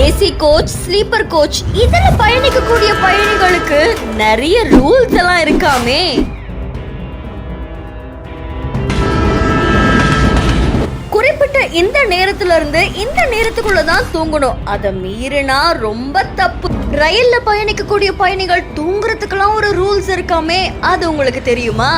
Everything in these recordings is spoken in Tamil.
ஏசி கோச், ஸ்லீப்பர் கோச் இதுல பயணிக்கக்கூடிய பயணிகளுக்கு நிறைய ரூல்ஸ் எல்லாம் இருக்காமே. குறிப்பிட்ட இந்த நேரத்துல இருந்து இந்த நேரத்துக்குள்ளதான் தூங்கணும். அதை மீறினா ரொம்ப தப்பு. ரயில்ல பயணிக்கக்கூடிய பயணிகள் தூங்குறதுக்கெல்லாம் ஒரு ரூல்ஸ் இருக்காமே, அது உங்களுக்கு தெரியுமா?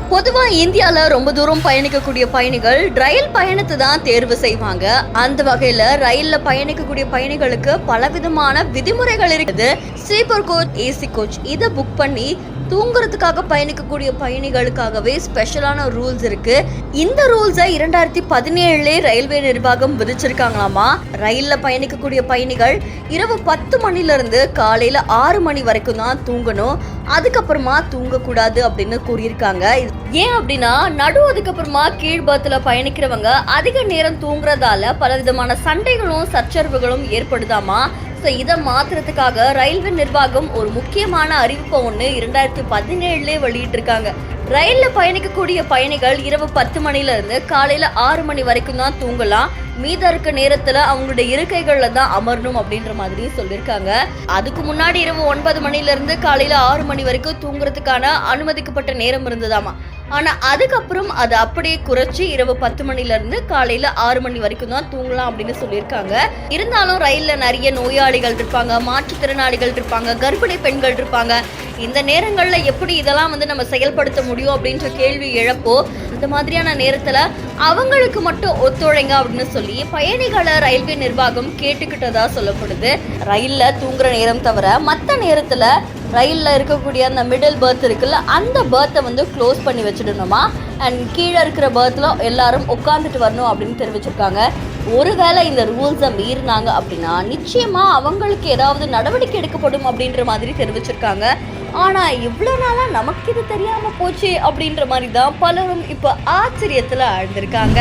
பொதுவா இந்தியால ரொம்ப தூரம் பயணிக்கக்கூடிய பயணிகள் ரயில் பயணத்தை தான் தேர்வு செய்வாங்க. அந்த வகையில ரயில்ல பயணிக்கக்கூடிய பயணிகளுக்கு பலவிதமான விதிமுறைகள் இருக்குது. ஸ்லீப்பர் கோச், ஏசி கோச் இதை புக் பண்ணி தூங்குறதுக்காக பயணிக்கக்கூடிய பயணிகளுக்காகவே ஸ்பெஷலான ரூல்ஸ் இருக்கு. இந்த ரூல்ஸை 2017 ரயில்வே நிர்வாகம் விதிச்சிருக்காங்களாமா. ரயில்ல பயணிக்கக்கூடிய பயணிகள் இரவு 10 மணில இருந்து காலையில 6 மணி வரைக்கும் தான் தூங்கணும். அதுக்கப்புறமா தூங்கக்கூடாது அப்படின்னு கூறியிருக்காங்க. ஏன் அப்படின்னா அதுக்கப்புறமா கீழ் பர்த்ல பயணிக்கிறவங்க அதிக நேரம் தூங்குறதால பலவிதமான சண்டைகளும் சச்சரவுகளும் ஏற்படுதாமா. இதை மாத்துறதுக்காக ரயில்வே நிர்வாகம் ஒரு முக்கியமான அறிவிப்பை 2017 வெளியிட்டு இருக்காங்க. ரயில்ல பயணிக்கக்கூடிய பயணிகள் இரவு 10 மணில இருந்து காலையில 6 மணி வரைக்கும் தான் தூங்கலாம். மீத இருக்க நேரத்துல அவங்களுடைய இருக்கைகள்ல தான் அமரணும் அப்படின்ற மாதிரி சொல்லியிருக்காங்க. அதுக்கு முன்னாடி இரவு 9 மணில இருந்து காலையில 6 மணி வரைக்கும் தூங்குறதுக்கான அனுமதிக்கப்பட்ட நேரம் இருந்ததாமா. ஆனா அதுக்கப்புறம் அதை அப்படியே குறைச்சி இரவு 10 மணில இருந்து காலையில 6 மணி வரைக்கும் தான் தூங்கலாம் அப்படின்னு சொல்லியிருக்காங்க. இருந்தாலும் ரயில்ல நிறைய நோயாளிகள் இருப்பாங்க, மாற்றுத்திறனாளிகள் இருப்பாங்க, கர்ப்பிணி பெண்கள் இருப்பாங்க. இந்த நேரங்கள்ல எப்படி இதெல்லாம் நம்ம செயல்படுத்த முடியும் அப்படின்ற கேள்வி எழப்போ இந்த மாதிரியான நேரத்துல அவங்களுக்கு மட்டும் ஒத்துழைங்க அப்படின்னு சொல்லி பயணிகளை ரயில்வே நிர்வாகம் கேட்டுக்கிட்டதா சொல்லப்படுது. ரயில்ல தூங்குற நேரம் தவிர மற்ற நேரத்துல ரயில்ல இருக்கக்கூடிய அந்த மிடில் பர்த் இருக்குல்ல, அந்த பர்த்தை க்ளோஸ் பண்ணி வச்சிடணுமா. அண்ட் கீழே இருக்கிற பர்த்ல எல்லாரும் உட்காந்துட்டு வரணும் அப்படின்னு தெரிவிச்சிருக்காங்க. ஒருவேளை இந்த ரூல்ஸை மீறினாங்க அப்படின்னா நிச்சயமா அவங்களுக்கு ஏதாவது நடவடிக்கை எடுக்கப்படும் அப்படின்ற மாதிரி தெரிவிச்சிருக்காங்க. ஆனா இவ்வளவு நாளா நமக்கு இது தெரியாம போச்சு அப்படின்ற மாதிரி தான் பலரும் இப்ப ஆச்சரியத்துல ஆழ்ந்திருக்காங்க.